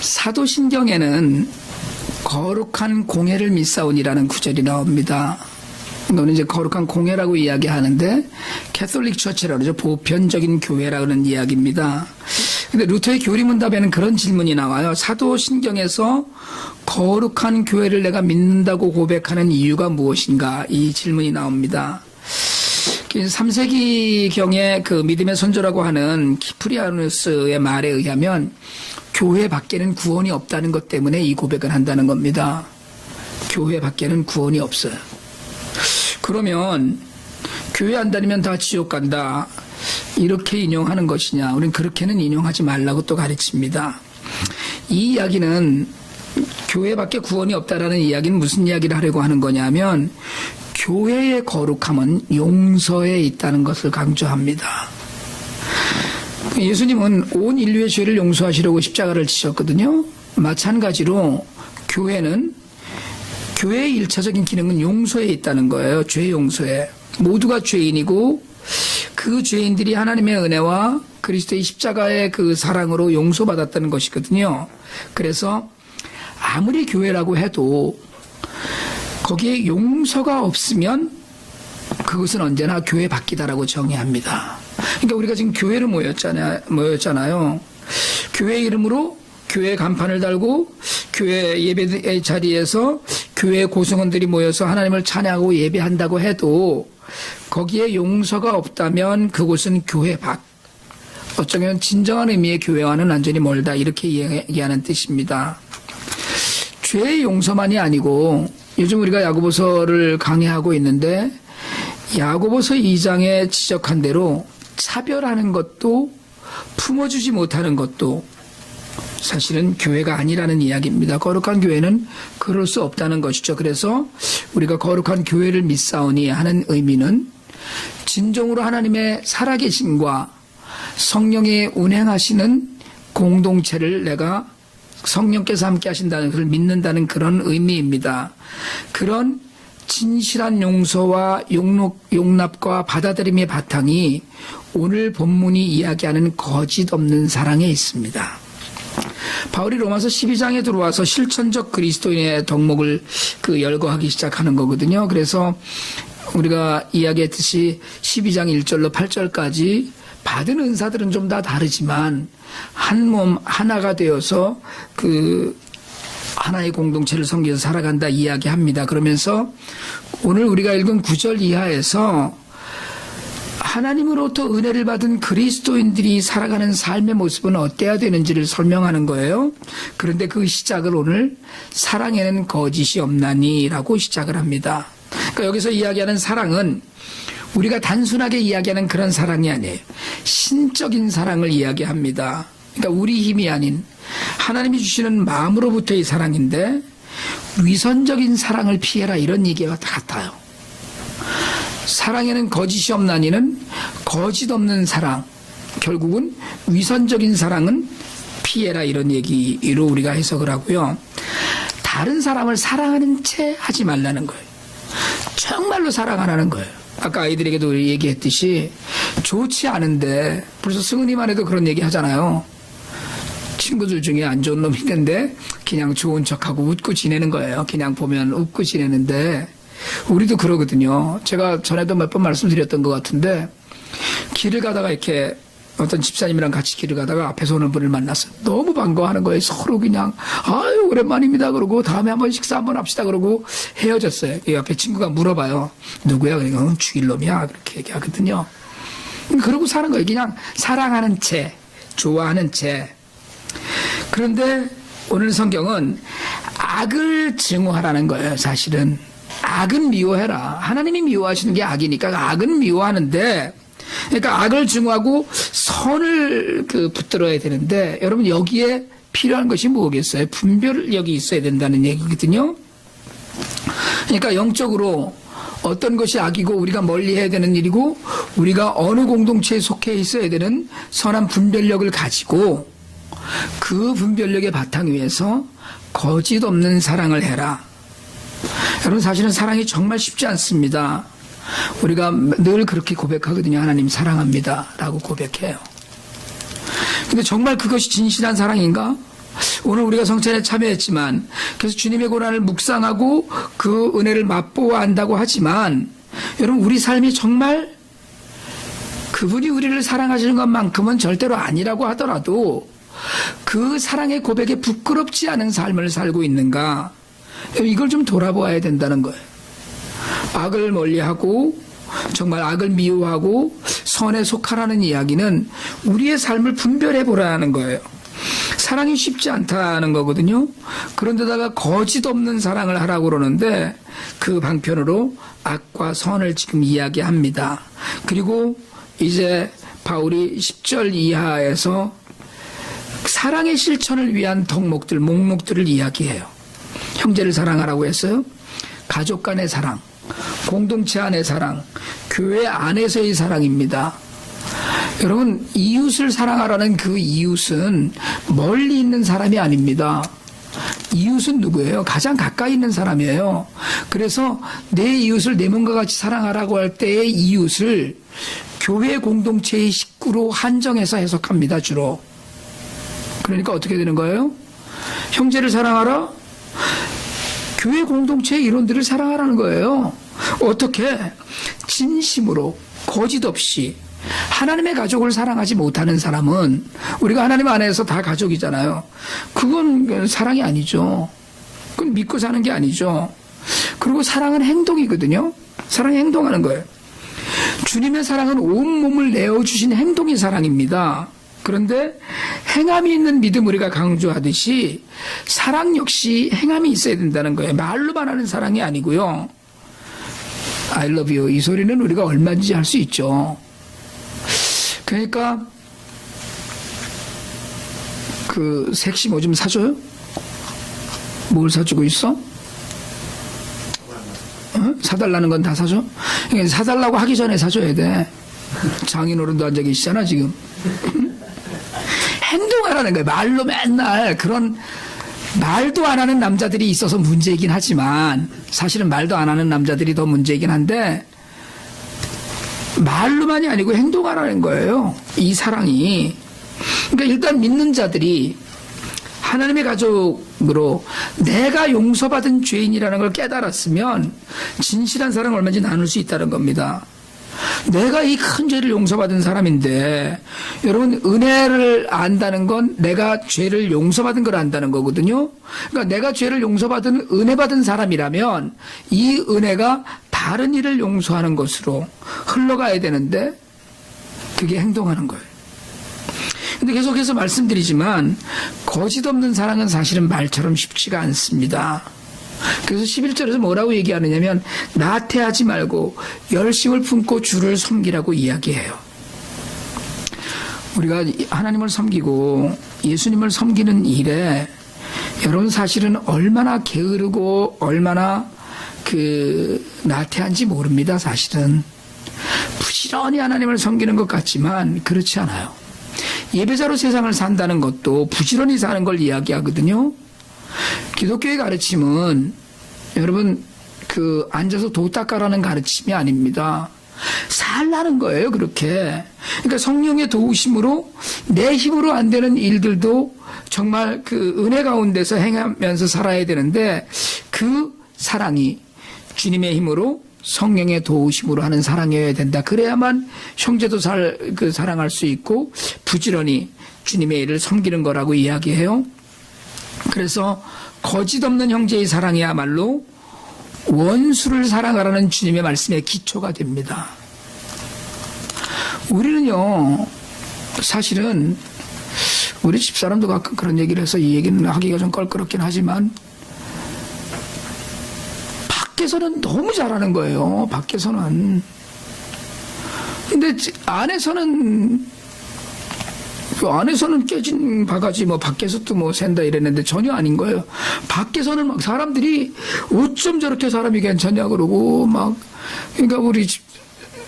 사도신경에는 거룩한 공회를 믿사오니라는 구절이 나옵니다. 너는 이제 거룩한 공회라고 이야기하는데 캐톨릭 처치라고 그러죠. 보편적인 교회라는 이야기입니다. 근데 루터의 교리문답에는 그런 질문이 나와요. 사도신경에서 거룩한 교회를 내가 믿는다고 고백하는 이유가 무엇인가? 이 질문이 나옵니다. 3세기경의 그 믿음의 선조라고 하는 키프리아누스의 말에 의하면 교회 밖에는 구원이 없다는 것 때문에 이 고백을 한다는 겁니다. 교회 밖에는 구원이 없어요. 그러면 교회 안 다니면 다 지옥 간다. 이렇게 인용하는 것이냐? 우리는 그렇게는 인용하지 말라고 또 가르칩니다. 이 이야기는 교회 밖에 구원이 없다라는 이야기는 무슨 이야기를 하려고 하는 거냐면 교회의 거룩함은 용서에 있다는 것을 강조합니다. 예수님은 온 인류의 죄를 용서하시려고 십자가를 지셨거든요. 마찬가지로 교회의 1차적인 기능은 용서에 있다는 거예요. 죄 용서에. 모두가 죄인이고 그 죄인들이 하나님의 은혜와 그리스도의 십자가의 그 사랑으로 용서받았다는 것이거든요. 그래서 아무리 교회라고 해도 거기에 용서가 없으면 그것은 언제나 교회 밖이다라고 정의합니다. 그러니까 우리가 지금 교회를 모였잖아요. 교회 이름으로 교회 간판을 달고 교회 예배 자리에서 교회 고승원들이 모여서 하나님을 찬양하고 예배한다고 해도 거기에 용서가 없다면 그곳은 교회 밖. 어쩌면 진정한 의미의 교회와는 완전히 멀다 이렇게 얘기하는 뜻입니다. 죄의 용서만이 아니고 요즘 우리가 야고보서를 강의하고 있는데 야고보서 2장에 지적한 대로 차별하는 것도 품어주지 못하는 것도 사실은 교회가 아니라는 이야기입니다. 거룩한 교회는 그럴 수 없다는 것이죠. 그래서 우리가 거룩한 교회를 믿사오니 하는 의미는 진정으로 하나님의 살아계심과 성령의 운행하시는 공동체를 내가 성령께서 함께 하신다는 것을 믿는다는 그런 의미입니다. 그런 진실한 용서와 용납과 받아들임의 바탕이 오늘 본문이 이야기하는 거짓 없는 사랑에 있습니다. 바울이 로마서 12장에 들어와서 실천적 그리스도인의 덕목을 열거하기 시작하는 거거든요. 그래서 우리가 이야기했듯이 12장 1절로 8절까지 받은 은사들은 좀 다 다르지만 한 몸 하나가 되어서 하나의 공동체를 섬기면서 살아간다 이야기합니다. 그러면서 오늘 우리가 읽은 9절 이하에서 하나님으로부터 은혜를 받은 그리스도인들이 살아가는 삶의 모습은 어때야 되는지를 설명하는 거예요. 그런데 그 시작을 오늘 사랑에는 거짓이 없나니라고 시작을 합니다. 그러니까 여기서 이야기하는 사랑은 우리가 단순하게 이야기하는 그런 사랑이 아니에요. 신적인 사랑을 이야기합니다. 그러니까 우리 힘이 아닌 하나님이 주시는 마음으로부터의 사랑인데 위선적인 사랑을 피해라 이런 얘기와 같아요. 사랑에는 거짓이 없나니는 거짓 없는 사랑, 결국은 위선적인 사랑은 피해라 이런 얘기로 우리가 해석을 하고요. 다른 사람을 사랑하는 채 하지 말라는 거예요. 정말로 사랑하라는 거예요. 아까 아이들에게도 얘기했듯이 좋지 않은데 벌써 승은이만 해도 그런 얘기 하잖아요. 친구들 중에 안 좋은 놈이 있는데 그냥 좋은 척하고 웃고 지내는 거예요. 그냥 보면 웃고 지내는데 우리도 그러거든요. 제가 전에도 몇 번 말씀드렸던 것 같은데 길을 가다가 이렇게 어떤 집사님이랑 같이 길을 가다가 앞에서 오는 분을 만났어요. 너무 반가워하는 거예요. 서로 그냥 아유 오랜만입니다 그러고 다음에 한번 식사 한번 합시다 그러고 헤어졌어요. 이 앞에 친구가 물어봐요. 누구야? 그러니까 죽일놈이야 그렇게 얘기하거든요. 그러고 사는 거예요. 그냥 사랑하는 채, 좋아하는 채. 그런데 오늘 성경은 악을 증오하라는 거예요. 사실은 악은 미워해라. 하나님이 미워하시는 게 악이니까 악은 미워하는데 그러니까 악을 증오하고 선을 붙들어야 되는데 여러분 여기에 필요한 것이 뭐겠어요? 분별력이 있어야 된다는 얘기거든요. 그러니까 영적으로 어떤 것이 악이고 우리가 멀리해야 되는 일이고 우리가 어느 공동체에 속해 있어야 되는 선한 분별력을 가지고 그 분별력의 바탕 위에서 거짓 없는 사랑을 해라. 여러분 사실은 사랑이 정말 쉽지 않습니다. 우리가 늘 그렇게 고백하거든요. 하나님 사랑합니다 라고 고백해요. 근데 정말 그것이 진실한 사랑인가? 오늘 우리가 성찬에 참여했지만 그래서 주님의 고난을 묵상하고 그 은혜를 맛보아 한다고 하지만 여러분 우리 삶이 정말 그분이 우리를 사랑하시는 것만큼은 절대로 아니라고 하더라도 그 사랑의 고백에 부끄럽지 않은 삶을 살고 있는가, 이걸 좀 돌아보아야 된다는 거예요. 악을 멀리하고 정말 악을 미워하고 선에 속하라는 이야기는 우리의 삶을 분별해 보라는 거예요. 사랑이 쉽지 않다는 거거든요. 그런데다가 거짓 없는 사랑을 하라고 그러는데 그 방편으로 악과 선을 지금 이야기합니다. 그리고 이제 바울이 10절 이하에서 사랑의 실천을 위한 덕목들, 목록들을 이야기해요. 형제를 사랑하라고 했어요. 가족 간의 사랑, 공동체 안의 사랑, 교회 안에서의 사랑입니다. 여러분, 이웃을 사랑하라는 그 이웃은 멀리 있는 사람이 아닙니다. 이웃은 누구예요? 가장 가까이 있는 사람이에요. 그래서 내 이웃을 내 몸과 같이 사랑하라고 할 때의 이웃을 교회 공동체의 식구로 한정해서 해석합니다, 주로. 그러니까 어떻게 되는 거예요? 형제를 사랑하라? 교회 공동체의 이론들을 사랑하라는 거예요. 어떻게? 진심으로, 거짓 없이. 하나님의 가족을 사랑하지 못하는 사람은, 우리가 하나님 안에서 다 가족이잖아요. 그건 사랑이 아니죠. 그건 믿고 사는 게 아니죠. 그리고 사랑은 행동이거든요. 사랑이 행동하는 거예요. 주님의 사랑은 온몸을 내어주신 행동이 사랑입니다. 그런데 행함이 있는 믿음, 우리가 강조하듯이 사랑 역시 행함이 있어야 된다는 거예요. 말로만 하는 사랑이 아니고요. I love you, 이 소리는 우리가 얼마든지 할 수 있죠. 그러니까 그 색시 뭐 좀 사줘요? 뭘 사주고 있어? 사달라는 건 다 사줘? 그러니까 사달라고 하기 전에 사줘야 돼. 장인어른도 앉아 계시잖아 지금. 행동하라는 거예요. 말로 맨날 그런 말도 안 하는 남자들이 있어서 문제이긴 하지만, 사실은 말도 안 하는 남자들이 더 문제이긴 한데, 말로만이 아니고 행동하라는 거예요. 이 사랑이. 그러니까 일단 믿는 자들이 하나님의 가족으로 내가 용서받은 죄인이라는 걸 깨달았으면 진실한 사랑을 얼마든지 나눌 수 있다는 겁니다. 내가 이 큰 죄를 용서받은 사람인데, 여러분, 은혜를 안다는 건 내가 죄를 용서받은 걸 안다는 거거든요. 그러니까 내가 죄를 용서받은, 은혜 받은 사람이라면 이 은혜가 다른 일을 용서하는 것으로 흘러가야 되는데, 그게 행동하는 거예요. 근데 계속해서 말씀드리지만 거짓 없는 사랑은 사실은 말처럼 쉽지가 않습니다. 그래서 11절에서 뭐라고 얘기하느냐면, 나태하지 말고 열심을 품고 주를 섬기라고 이야기해요. 우리가 하나님을 섬기고 예수님을 섬기는 일에 여러분 사실은 얼마나 게으르고 얼마나 나태한지 모릅니다. 사실은 부지런히 하나님을 섬기는 것 같지만 그렇지 않아요. 예배자로 세상을 산다는 것도 부지런히 사는 걸 이야기하거든요. 기독교의 가르침은 여러분 앉아서 도 닦아라는 가르침이 아닙니다. 살라는 거예요. 그렇게. 그러니까 성령의 도우심으로 내 힘으로 안 되는 일들도 정말 그 은혜 가운데서 행하면서 살아야 되는데, 그 사랑이 주님의 힘으로 성령의 도우심으로 하는 사랑이어야 된다. 그래야만 형제도 사랑할 수 있고 부지런히 주님의 일을 섬기는 거라고 이야기해요. 그래서 거짓 없는 형제의 사랑이야말로 원수를 사랑하라는 주님의 말씀의 기초가 됩니다. 우리는요, 사실은 우리 집사람도 가끔 그런 얘기를 해서 이 얘기는 하기가 좀 껄끄럽긴 하지만, 밖에서는 너무 잘하는 거예요. 밖에서는. 근데 안에서는 깨진 바가지, 밖에서 또 샌다 이랬는데 전혀 아닌 거예요. 밖에서는 막 사람들이 어쩜 저렇게 사람이 괜찮냐 그러고 그러니까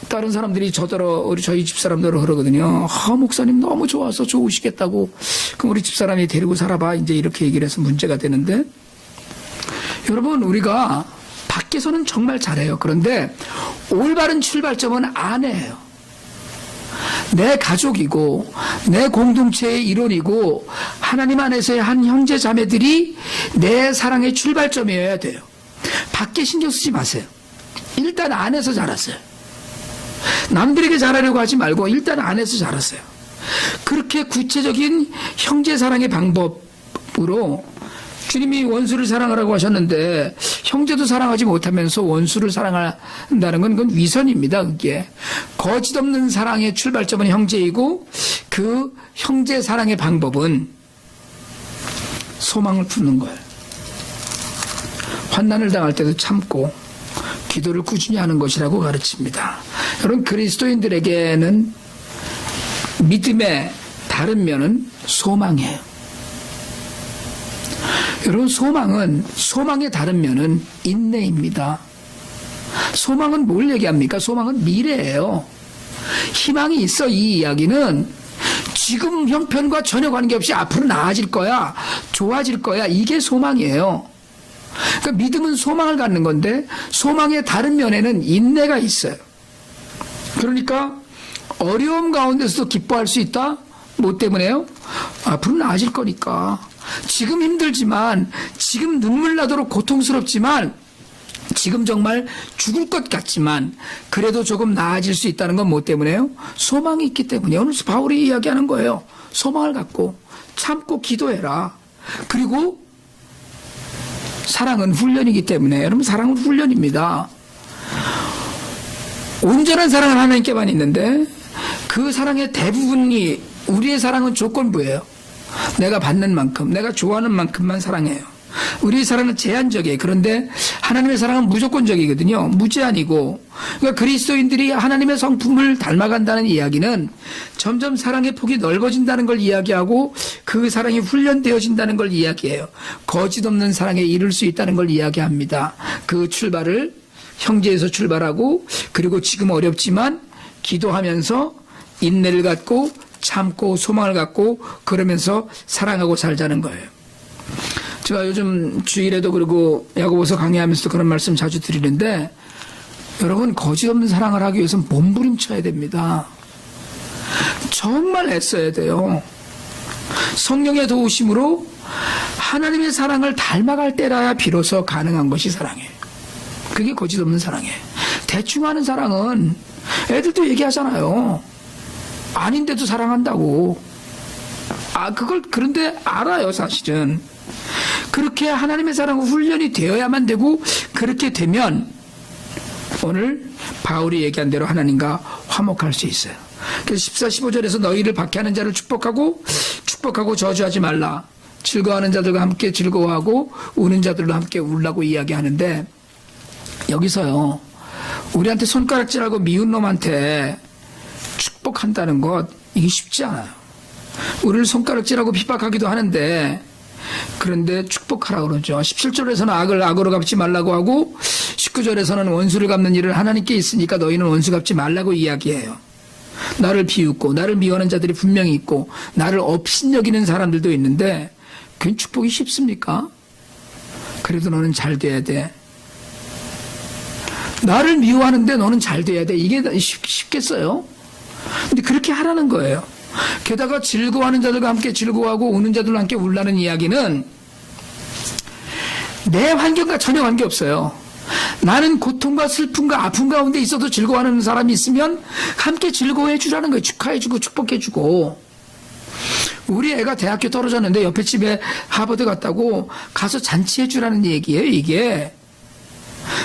다른 사람들이 저희 집사람들을 그러거든요. 목사님 너무 좋아서 좋으시겠다고. 그럼 우리 집사람이 데리고 살아봐. 이제 이렇게 얘기를 해서 문제가 되는데, 여러분, 우리가 밖에서는 정말 잘해요. 그런데 올바른 출발점은 안에예요. 내 가족이고 내 공동체의 일원이고 하나님 안에서의 한 형제 자매들이 내 사랑의 출발점이어야 돼요. 밖에 신경 쓰지 마세요. 일단 안에서 자랐어요. 남들에게 잘하려고 하지 말고 일단 안에서 자랐어요. 그렇게 구체적인 형제 사랑의 방법으로 주님이 원수를 사랑하라고 하셨는데 형제도 사랑하지 못하면서 원수를 사랑한다는 건 그건 위선입니다. 그게 거짓 없는 사랑의 출발점은 형제이고 그 형제 사랑의 방법은 소망을 품는 거예요. 환난을 당할 때도 참고 기도를 꾸준히 하는 것이라고 가르칩니다. 여러분, 그리스도인들에게는 믿음의 다른 면은 소망이에요. 여러분, 소망의 다른 면은 인내입니다. 소망은 뭘 얘기합니까? 소망은 미래예요. 희망이 있어. 이 이야기는 지금 형편과 전혀 관계없이 앞으로 나아질 거야, 좋아질 거야, 이게 소망이에요. 그러니까 믿음은 소망을 갖는 건데 소망의 다른 면에는 인내가 있어요. 그러니까 어려움 가운데서도 기뻐할 수 있다? 뭐 때문에요? 앞으로 나아질 거니까. 지금 힘들지만, 지금 눈물 나도록 고통스럽지만, 지금 정말 죽을 것 같지만 그래도 조금 나아질 수 있다는 건 뭐 때문에요? 소망이 있기 때문에. 오늘 바울이 이야기하는 거예요. 소망을 갖고 참고 기도해라. 그리고 사랑은 훈련이기 때문에. 여러분, 사랑은 훈련입니다. 온전한 사랑은 하나님께만 있는데 그 사랑의 대부분이, 우리의 사랑은 조건부예요. 내가 받는 만큼, 내가 좋아하는 만큼만 사랑해요. 우리의 사랑은 제한적이에요. 그런데 하나님의 사랑은 무조건적이거든요. 무제한이고. 그러니까 그리스도인들이 하나님의 성품을 닮아간다는 이야기는 점점 사랑의 폭이 넓어진다는 걸 이야기하고 그 사랑이 훈련되어진다는 걸 이야기해요. 거짓 없는 사랑에 이를 수 있다는 걸 이야기합니다. 그 출발을 형제에서 출발하고, 그리고 지금 어렵지만 기도하면서 인내를 갖고 참고 소망을 갖고 그러면서 사랑하고 살자는 거예요. 제가 요즘 주일에도 그리고 야고보서 강의하면서도 그런 말씀 자주 드리는데, 여러분, 거짓 없는 사랑을 하기 위해서는 몸부림쳐야 됩니다. 정말 애써야 돼요. 성령의 도우심으로 하나님의 사랑을 닮아갈 때라야 비로소 가능한 것이 사랑이에요. 그게 거짓 없는 사랑이에요. 대충 하는 사랑은 애들도 얘기하잖아요. 아닌데도 사랑한다고. 그걸 그런데 알아요, 사실은. 그렇게 하나님의 사랑은 훈련이 되어야만 되고, 그렇게 되면 오늘 바울이 얘기한 대로 하나님과 화목할 수 있어요. 그래서 14, 15절에서 너희를 박해하는 자를 축복하고 저주하지 말라. 즐거워하는 자들과 함께 즐거워하고 우는 자들과 함께 울라고 이야기하는데, 여기서요, 우리한테 손가락질하고 미운 놈한테 축복한다는 것, 이게 쉽지 않아요. 우리를 손가락질하고 핍박하기도 하는데, 그런데 축복하라고 그러죠. 17절에서는 악을 악으로 갚지 말라고 하고 19절에서는 원수를 갚는 일은 하나님께 있으니까 너희는 원수 갚지 말라고 이야기해요. 나를 비웃고 나를 미워하는 자들이 분명히 있고 나를 업신여기는 사람들도 있는데 그건 축복이 쉽습니까? 그래도 너는 잘 돼야 돼. 나를 미워하는데 너는 잘 돼야 돼. 이게 쉽겠어요? 근데 그렇게 하라는 거예요. 게다가 즐거워하는 자들과 함께 즐거워하고 우는 자들과 함께 울라는 이야기는 내 환경과 전혀 관계없어요. 나는 고통과 슬픔과 아픔 가운데 있어도 즐거워하는 사람이 있으면 함께 즐거워해 주라는 거예요. 축하해주고 축복해주고. 우리 애가 대학교 떨어졌는데 옆에 집에 하버드 갔다고 가서 잔치해 주라는 얘기예요. 이게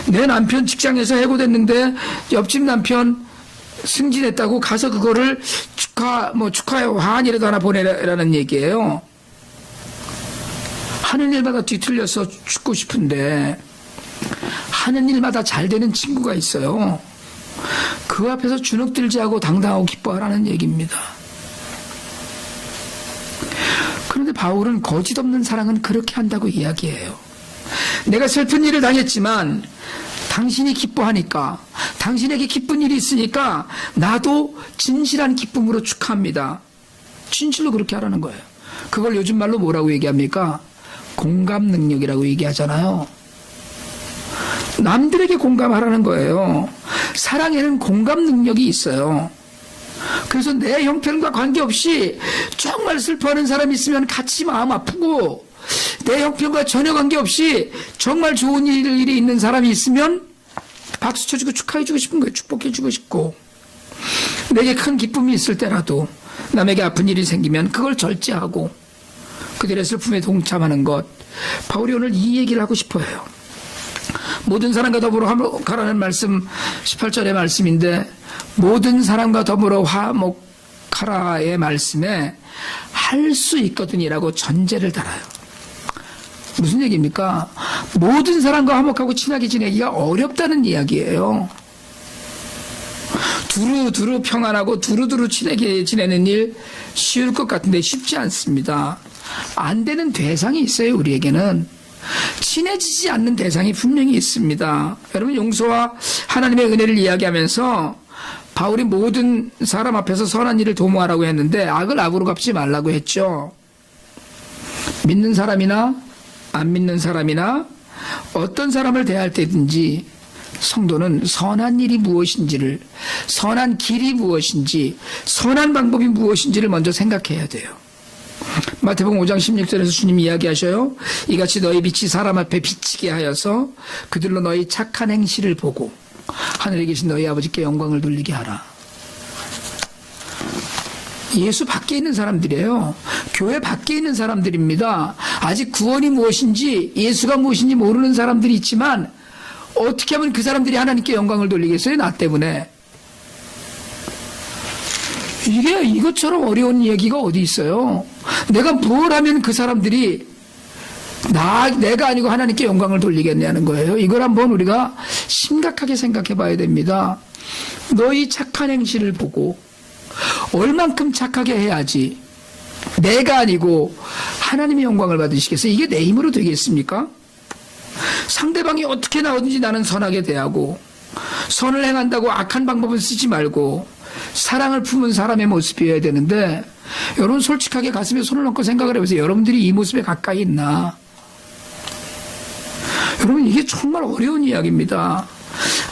내 남편 직장에서 해고됐는데 옆집 남편 승진했다고 가서 그거를 축하해 화환이라도 하나 보내라는 얘기예요. 하는 일마다 뒤틀려서 죽고 싶은데 하는 일마다 잘 되는 친구가 있어요. 그 앞에서 주눅들지 하고 당당하고 기뻐하라는 얘기입니다. 그런데 바울은 거짓 없는 사랑은 그렇게 한다고 이야기해요. 내가 슬픈 일을 당했지만 당신이 기뻐하니까, 당신에게 기쁜 일이 있으니까 나도 진실한 기쁨으로 축하합니다. 진실로 그렇게 하라는 거예요. 그걸 요즘 말로 뭐라고 얘기합니까? 공감 능력이라고 얘기하잖아요. 남들에게 공감하라는 거예요. 사랑에는 공감 능력이 있어요. 그래서 내 형편과 관계없이 정말 슬퍼하는 사람이 있으면 같이 마음 아프고, 내 형편과 전혀 관계없이 정말 좋은 일이 있는 사람이 있으면 박수 쳐주고 축하해주고 싶은 거예요. 축복해주고 싶고, 내게 큰 기쁨이 있을 때라도 남에게 아픈 일이 생기면 그걸 절제하고 그들의 슬픔에 동참하는 것. 바울이 오늘 이 얘기를 하고 싶어요. 모든 사람과 더불어 화목하라는 말씀, 18절의 말씀인데, 모든 사람과 더불어 화목하라의 말씀에 할 수 있거든이라고 전제를 달아요. 무슨 얘기입니까? 모든 사람과 화목하고 친하게 지내기가 어렵다는 이야기예요. 두루두루 평안하고 두루두루 친하게 지내는 일 쉬울 것 같은데 쉽지 않습니다. 안 되는 대상이 있어요. 우리에게는 친해지지 않는 대상이 분명히 있습니다. 여러분, 용서와 하나님의 은혜를 이야기하면서 바울이 모든 사람 앞에서 선한 일을 도모하라고 했는데 악을 악으로 갚지 말라고 했죠. 믿는 사람이나 안 믿는 사람이나 어떤 사람을 대할 때든지 성도는 선한 일이 무엇인지를, 선한 길이 무엇인지, 선한 방법이 무엇인지를 먼저 생각해야 돼요. 마태복음 5장 16절에서 주님이 이야기하셔요. 이같이 너희 빛이 사람 앞에 비치게 하여서 그들로 너희 착한 행실을 보고 하늘에 계신 너희 아버지께 영광을 돌리게 하라. 예수 밖에 있는 사람들이에요. 교회 밖에 있는 사람들입니다. 아직 구원이 무엇인지, 예수가 무엇인지 모르는 사람들이 있지만 어떻게 하면 그 사람들이 하나님께 영광을 돌리겠어요? 나 때문에. 이게 이것처럼 어려운 얘기가 어디 있어요? 내가 뭘 하면 그 사람들이 내가 아니고 하나님께 영광을 돌리겠냐는 거예요. 이걸 한번 우리가 심각하게 생각해 봐야 됩니다. 너희 착한 행실을 보고 얼만큼 착하게 해야지 내가 아니고 하나님의 영광을 받으시겠어요? 이게 내 힘으로 되겠습니까? 상대방이 어떻게 나오든지 나는 선하게 대하고, 선을 행한다고 악한 방법을 쓰지 말고 사랑을 품은 사람의 모습이어야 되는데, 여러분 솔직하게 가슴에 손을 얹고 생각을 해보세요. 여러분들이 이 모습에 가까이 있나? 여러분, 이게 정말 어려운 이야기입니다.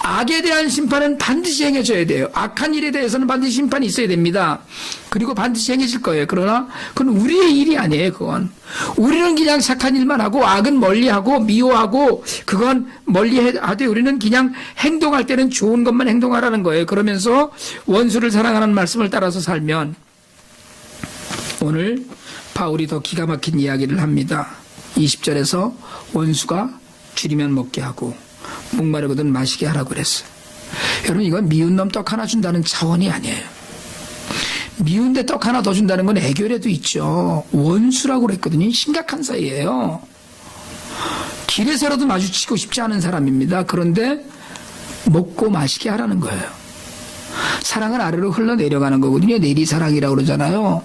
악에 대한 심판은 반드시 행해져야 돼요. 악한 일에 대해서는 반드시 심판이 있어야 됩니다. 그리고 반드시 행해질 거예요. 그러나 그건 우리의 일이 아니에요. 그건 우리는 그냥 착한 일만 하고 악은 멀리하고 미워하고 그건 멀리하되 우리는 그냥 행동할 때는 좋은 것만 행동하라는 거예요. 그러면서 원수를 사랑하는 말씀을 따라서 살면, 오늘 바울이 더 기가 막힌 이야기를 합니다. 20절에서 원수가 줄이면 먹게 하고 목마르거든 마시게 하라고 그랬어요. 여러분, 이건 미운 놈 떡 하나 준다는 차원이 아니에요. 미운데 떡 하나 더 준다는 건 애교에도 있죠. 원수라고 그랬거든요. 심각한 사이예요. 길에서라도 마주치고 싶지 않은 사람입니다. 그런데 먹고 마시게 하라는 거예요. 사랑은 아래로 흘러내려가는 거거든요. 내리사랑이라고 그러잖아요.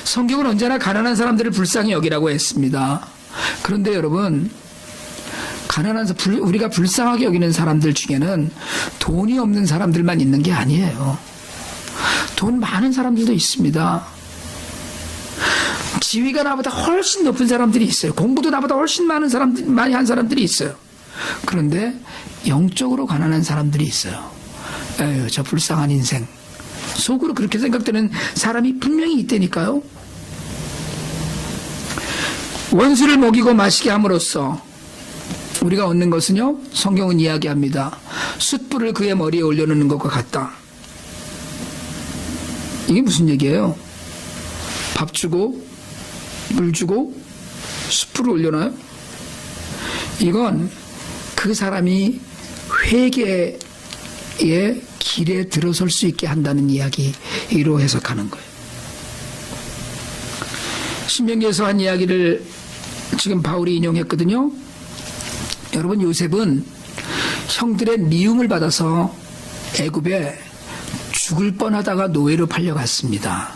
성경은 언제나 가난한 사람들을 불쌍히 여기라고 했습니다. 그런데 여러분, 우리가 불쌍하게 여기는 사람들 중에는 돈이 없는 사람들만 있는 게 아니에요. 돈 많은 사람들도 있습니다. 지위가 나보다 훨씬 높은 사람들이 있어요. 공부도 나보다 훨씬 많이 한 사람들이 있어요. 그런데 영적으로 가난한 사람들이 있어요. 에휴, 저 불쌍한 인생. 속으로 그렇게 생각되는 사람이 분명히 있다니까요. 원수를 먹이고 마시게 함으로써 우리가 얻는 것은요, 성경은 이야기합니다. 숯불을 그의 머리에 올려놓는 것과 같다. 이게 무슨 얘기예요? 밥 주고 물 주고 숯불을 올려놔요? 이건 그 사람이 회개의 길에 들어설 수 있게 한다는 이야기로 해석하는 거예요. 신명기에서 한 이야기를 지금 바울이 인용했거든요. 여러분, 요셉은 형들의 미움을 받아서 애굽에 죽을 뻔하다가 노예로 팔려갔습니다.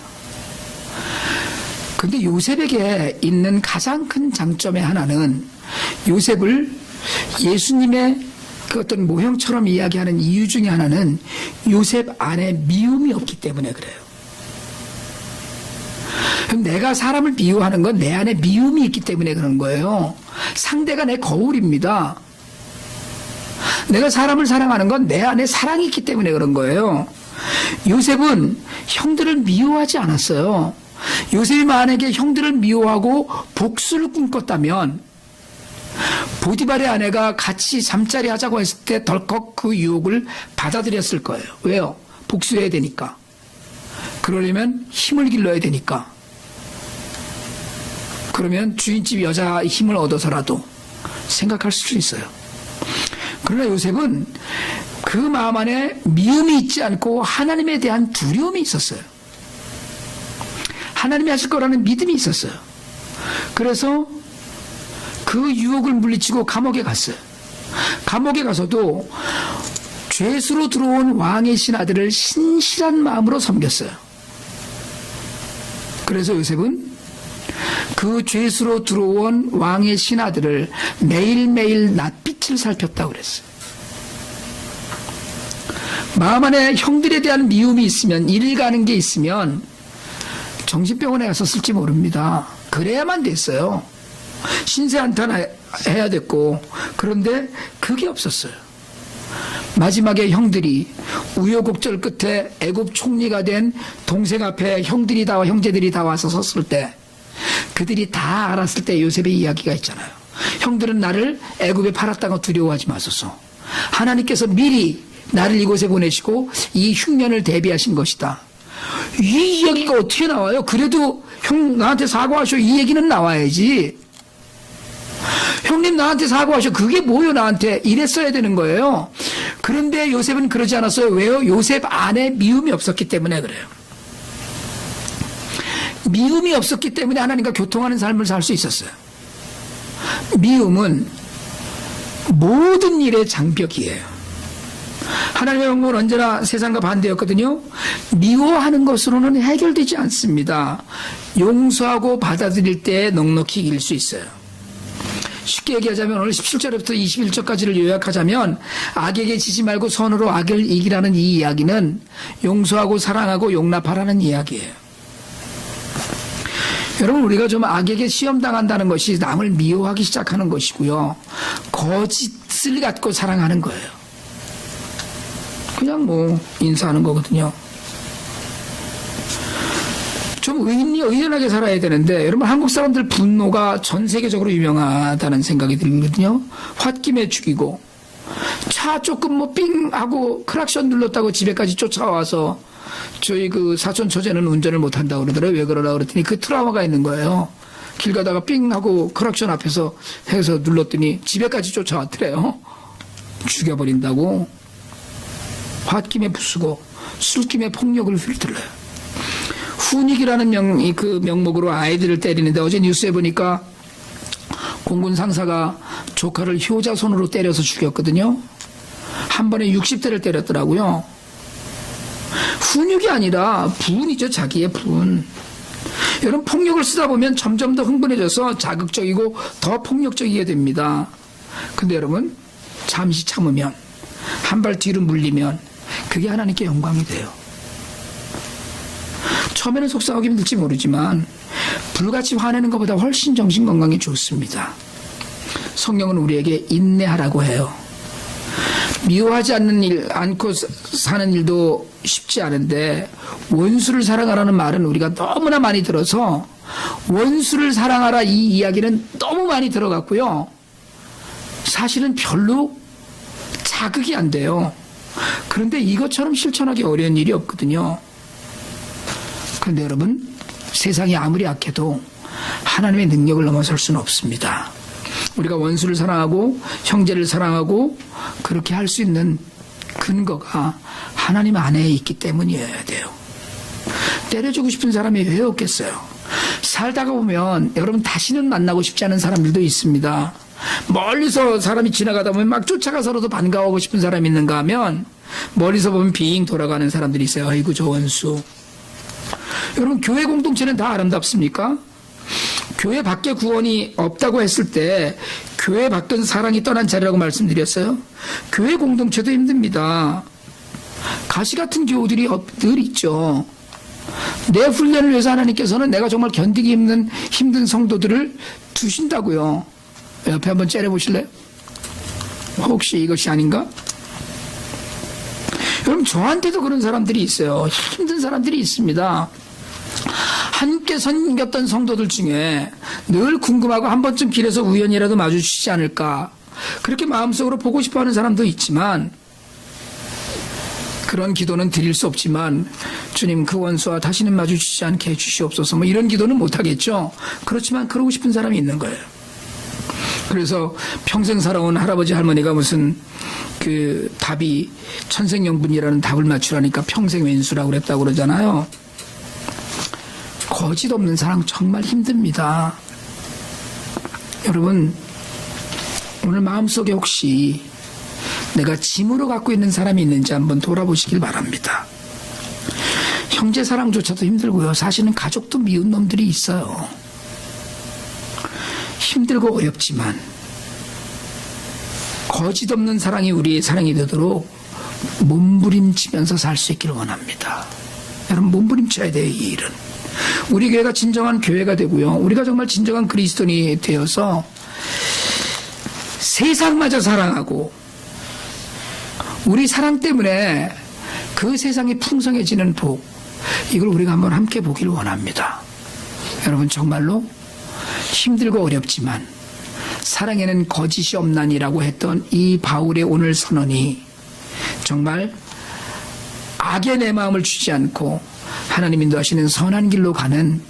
그런데 요셉에게 있는 가장 큰 장점의 하나는, 요셉을 예수님의 그 어떤 모형처럼 이야기하는 이유 중에 하나는 요셉 안에 미움이 없기 때문에 그래요. 내가 사람을 미워하는 건 내 안에 미움이 있기 때문에 그런 거예요. 상대가 내 거울입니다. 내가 사람을 사랑하는 건 내 안에 사랑이 있기 때문에 그런 거예요. 요셉은 형들을 미워하지 않았어요. 요셉이 만약에 형들을 미워하고 복수를 꿈꿨다면 보디발의 아내가 같이 잠자리 하자고 했을 때 덜컥 그 유혹을 받아들였을 거예요. 왜요? 복수해야 되니까. 그러려면 힘을 길러야 되니까. 그러면 주인집 여자 힘을 얻어서라도 생각할 수 있어요. 그러나 요셉은 그 마음 안에 미움이 있지 않고 하나님에 대한 두려움이 있었어요. 하나님이 하실 거라는 믿음이 있었어요. 그래서 그 유혹을 물리치고 감옥에 갔어요. 감옥에 가서도 죄수로 들어온 왕의 신하들을 신실한 마음으로 섬겼어요. 그래서 요셉은 그 죄수로 들어온 왕의 신하들을 매일매일 낯빛을 살폈다고 그랬어요. 마음 안에 형들에 대한 미움이 있으면, 일 가는 게 있으면 정신병원에 갔었을지 모릅니다. 그래야만 됐어요. 신세 한탄 해야 됐고. 그런데 그게 없었어요. 마지막에 형들이 우여곡절 끝에 애굽 총리가 된 동생 앞에 형제들이 다 와서 섰을 때, 그들이 다 알았을 때 요셉의 이야기가 있잖아요. 형들은 나를 애굽에 팔았다고 두려워하지 마소서. 하나님께서 미리 나를 이곳에 보내시고 이 흉년을 대비하신 것이다. 이 이야기가 어떻게 나와요? 그래도 형 나한테 사과하셔, 이 얘기는 나와야지. 형님 나한테 사과하셔, 그게 뭐요 나한테, 이랬어야 되는 거예요. 그런데 요셉은 그러지 않았어요. 왜요? 요셉 안에 미움이 없었기 때문에 그래요. 미움이 없었기 때문에 하나님과 교통하는 삶을 살 수 있었어요. 미움은 모든 일의 장벽이에요. 하나님의 영광은 언제나 세상과 반대였거든요. 미워하는 것으로는 해결되지 않습니다. 용서하고 받아들일 때 넉넉히 이길 수 있어요. 쉽게 얘기하자면 오늘 17절부터 21절까지를 요약하자면, 악에게 지지 말고 선으로 악을 이기라는 이 이야기는 용서하고 사랑하고 용납하라는 이야기예요. 여러분, 우리가 좀 악에게 시험당한다는 것이 남을 미워하기 시작하는 것이고요. 거짓을 갖고 사랑하는 거예요. 그냥 인사하는 거거든요. 좀 의연하게 살아야 되는데, 여러분, 한국 사람들 분노가 전 세계적으로 유명하다는 생각이 들거든요. 홧김에 죽이고, 차 조금 삥 하고 크락션 눌렀다고 집에까지 쫓아와서 저희 그 사촌 처제는 운전을 못한다고 그러더라고요. 왜 그러라고 그랬더니 그 트라우마가 있는 거예요. 길 가다가 삥 하고 크락션 앞에서 해서 눌렀더니 집에까지 쫓아왔더래요. 죽여버린다고. 홧김에 부수고 술김에 폭력을 휘둘러요. 훈익이라는 명목으로 아이들을 때리는데, 어제 뉴스에 보니까 공군 상사가 조카를 효자손으로 때려서 죽였거든요. 한 번에 60대를 때렸더라고요. 훈육이 아니라 분이죠. 자기의 분. 여러분, 폭력을 쓰다 보면 점점 더 흥분해져서 자극적이고 더 폭력적이게 됩니다. 근데 여러분, 잠시 참으면, 한 발 뒤로 물리면 그게 하나님께 영광이 돼요. 처음에는 속상하게 힘들지 모르지만 불같이 화내는 것보다 훨씬 정신 건강에 좋습니다. 성경은 우리에게 인내하라고 해요. 미워하지 않고 사는 일도 쉽지 않은데, 원수를 사랑하라는 말은 우리가 너무나 많이 들어서 원수를 사랑하라 이 이야기는 너무 많이 들어갔고요. 사실은 별로 자극이 안 돼요. 그런데 이것처럼 실천하기 어려운 일이 없거든요. 그런데 여러분, 세상이 아무리 악해도 하나님의 능력을 넘어설 수는 없습니다. 우리가 원수를 사랑하고 형제를 사랑하고 그렇게 할 수 있는 근거가 하나님 안에 있기 때문이어야 돼요. 때려주고 싶은 사람이 왜 없겠어요? 살다가 보면 여러분, 다시는 만나고 싶지 않은 사람들도 있습니다. 멀리서 사람이 지나가다 보면 막 쫓아가서라도 반가워하고 싶은 사람이 있는가 하면, 멀리서 보면 빙 돌아가는 사람들이 있어요. 아이고 저 원수. 여러분, 교회 공동체는 다 아름답습니까? 교회 밖에 구원이 없다고 했을 때 교회 밖은 사랑이 떠난 자리라고 말씀드렸어요. 교회 공동체도 힘듭니다. 가시 같은 교우들이 늘 있죠. 내 훈련을 위해서 하나님께서는 내가 정말 견디기 힘든 성도들을 두신다고요. 옆에 한번 째려보실래요? 혹시 이것이 아닌가? 여러분, 저한테도 그런 사람들이 있어요. 힘든 사람들이 있습니다. 함께 섬겼던 성도들 중에 늘 궁금하고 한 번쯤 길에서 우연이라도 마주치지 않을까, 그렇게 마음속으로 보고 싶어하는 사람도 있지만, 그런 기도는 드릴 수 없지만 주님, 그 원수와 다시는 마주치지 않게 해주시옵소서, 뭐 이런 기도는 못하겠죠. 그렇지만 그러고 싶은 사람이 있는 거예요. 그래서 평생 살아온 할아버지 할머니가 무슨 그 답이 천생연분이라는 답을 맞추라니까 평생 왼수라고 그랬다고 그러잖아요. 거짓 없는 사랑 정말 힘듭니다. 여러분, 오늘 마음속에 혹시 내가 짐으로 갖고 있는 사람이 있는지 한번 돌아보시길 바랍니다. 형제 사랑조차도 힘들고요. 사실은 가족도 미운 놈들이 있어요. 힘들고 어렵지만 거짓 없는 사랑이 우리의 사랑이 되도록 몸부림치면서 살 수 있기를 원합니다. 여러분, 몸부림쳐야 돼요. 이 일은 우리 교회가 진정한 교회가 되고요, 우리가 정말 진정한 그리스도인이 되어서 세상마저 사랑하고 우리 사랑 때문에 그 세상이 풍성해지는 복, 이걸 우리가 한번 함께 보기를 원합니다. 여러분, 정말로 힘들고 어렵지만 사랑에는 거짓이 없나니라고 했던 이 바울의 오늘 선언이 정말 악에 내 마음을 주지 않고 하나님 인도하시는 선한 길로 가는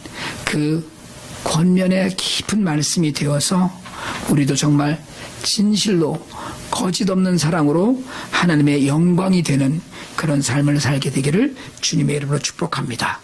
그 권면의 깊은 말씀이 되어서 우리도 정말 진실로 거짓 없는 사랑으로 하나님의 영광이 되는 그런 삶을 살게 되기를 주님의 이름으로 축복합니다.